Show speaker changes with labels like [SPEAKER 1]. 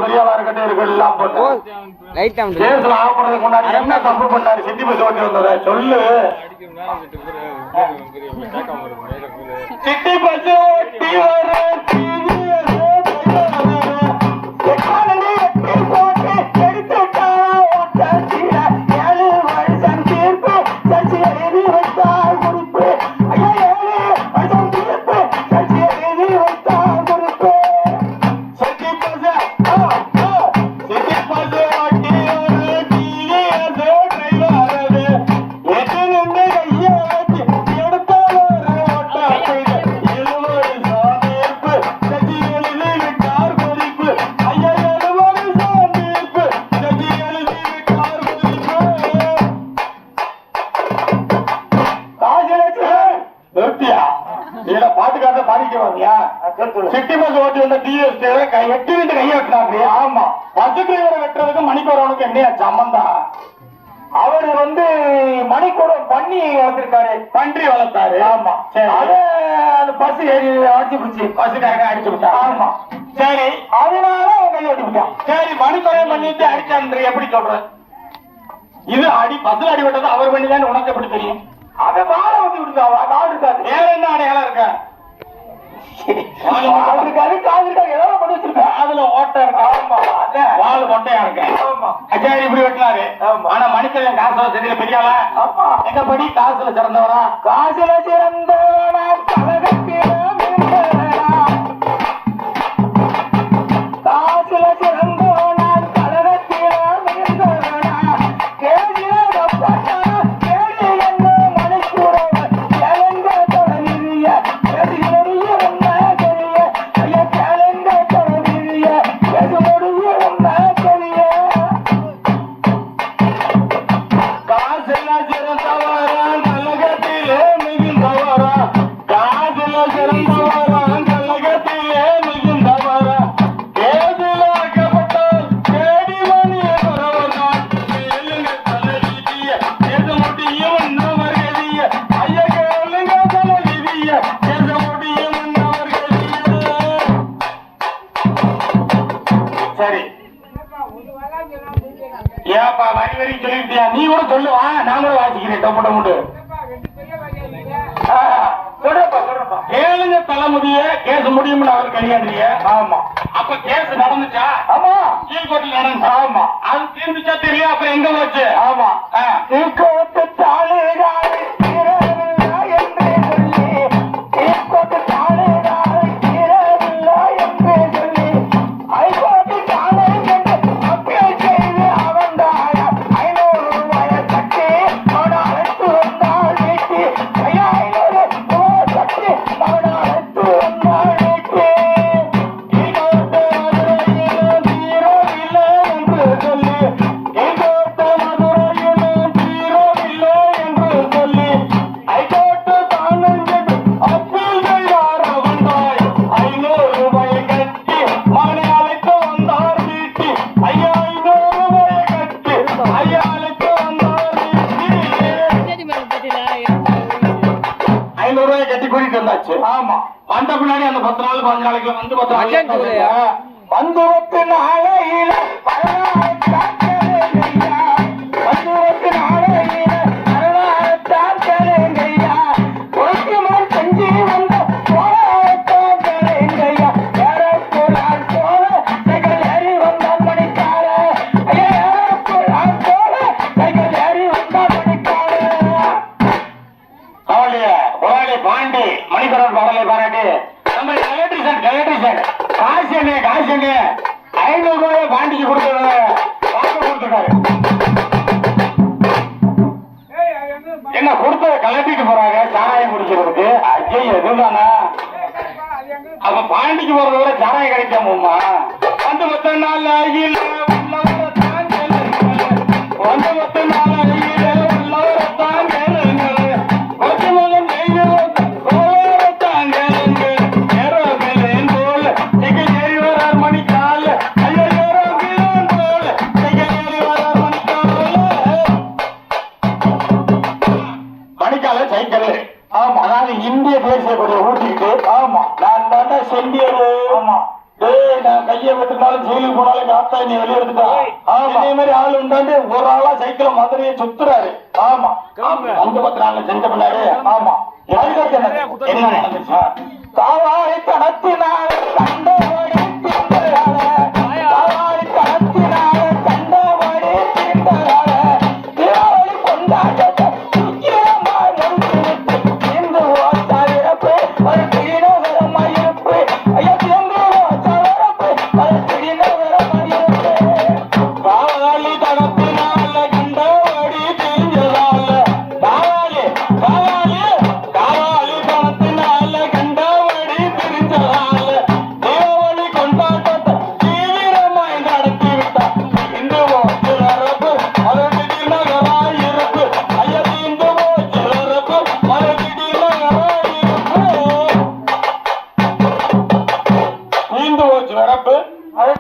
[SPEAKER 1] பெரியவா இருக்கட்டும் இருக்கு எல்லாம் போட்டோம். கேஸ்ல ஆகப்படுறதுக்கு முன்னாடி என்ன தப்பு பண்ணாரு? சிட்டி பஸ் ஓட்டி வந்தவர சொல்லு. சிட்டி பஸ் ஓட்டி சிட்டி பஸ் ஓட்டி வந்த டிஎஸ் வெட்டி விட்டு கையை வெட்டினாரு. ஆமா, பஸ் டிரைவரை வெட்டுறதுக்கு மணிக்கூடவனுக்கு என்ன சம்பந்தம்? அவரு மணிக்கூட பண்ணி வளர்த்திருக்காரு, பன்றி வளர்த்தாரு. ஆமா, அது அந்த பஸ் ஏறி அடிச்சு பிடிச்சி பஸ்ஸுக்காரங்க அடிச்சு விட்டா. ஆமா, சரி, அதனால கையை வெட்டி விட்டான். சரி, மணிக்கூடம் பண்ணிட்டு அடிச்சான் எப்படி சொல்ற? இது அடி பஸ்ல அடிபட்டது அவர் பண்ணிதான் உனக்கு எப்படி தெரியும்? அதை வாழ வந்து விடுதா? ஆள் இருக்காது. வேற என்ன அடையாளம் இருக்க? அதுல ஓட்ட இருக்கு. வாழ மொட்டையா இருக்கு. இப்படி வெட்டினாரு. ஆனா மணிக்கன் காசுல தெரியல பெரியாள. எங்க படி காசுல சிறந்தவனா? காசுல சிறந்தவனா காசுல சிறந்தவனா கழகத்தில இருந்தவனா நீ கூட சொல்லுவா, நான் கூட வாசிக்கிறேன். கேளுங்க தலைமுடிய கேஸ் முடியும்னு அவர் கையாடுறிய. ஆமா, அப்ப கேஸ் நடந்துச்சா? ஆமா, கீழ்கோட்டில் நடந்துச்சா? ஆமா, அது தீர்ந்துச்சா தெரியும். அப்புறம் எங்க போச்சு? ஆமா, கீழ்கோட்டு ஆமா, வந்த பின்னாடி அந்த 10 நாள் 15 நாளைக்கு வந்து 10 நாளையில பாண்டிக்கு கொடுத்துருக்காரு. என்ன கொடுத்த கலட்டிட்டு போறாங்க சாராயம் குடிக்கிறதுக்கு? ஐயோ, எதுதானா? அப்ப பாண்டிக்கு போறத விட சாராயம் கிடைக்காமமா? வந்து 10 நாள் ஆகியில் வந்து 10 நாள் ஆகியில் உள்ளவரத்தான் கேளுங்கள். கொச்சமலம் செய்கிறத்தான் கேளுங்கள். ஏறோ மேலேன் போல் சிக்கல் ஏறி வரார் மணிக்கால். ஐயோ, ஏறோ மேலேன் போல் சிக்கல் ஏறி வரார் மணிக்கால். மணிக்கால சைக்கிள். ஆமா, அதாவது இந்திய தேசிய கொடியை ஊட்டிக்கிட்டு. ஆமா, நான் தாண்டா செண்டியது. ஆமா, டேய் நான் கையை வெட்டினாலும் ஜெயிலுக்கு போனாலும் எங்க ஆத்தா நீ வெளியே எடுத்துட்டா. ஆமா இதே மாதிரி ஆளு உண்டாண்டு ஒரு ஆளா சைக்கிள மதுரையை சுத்துறாரு. ஆமா அந்த பக்கம் நாங்க செஞ்ச பண்ணாரு. ஆமா அதுக்கு என்ன நடந்துச்சா? காவாய் தனத்தினால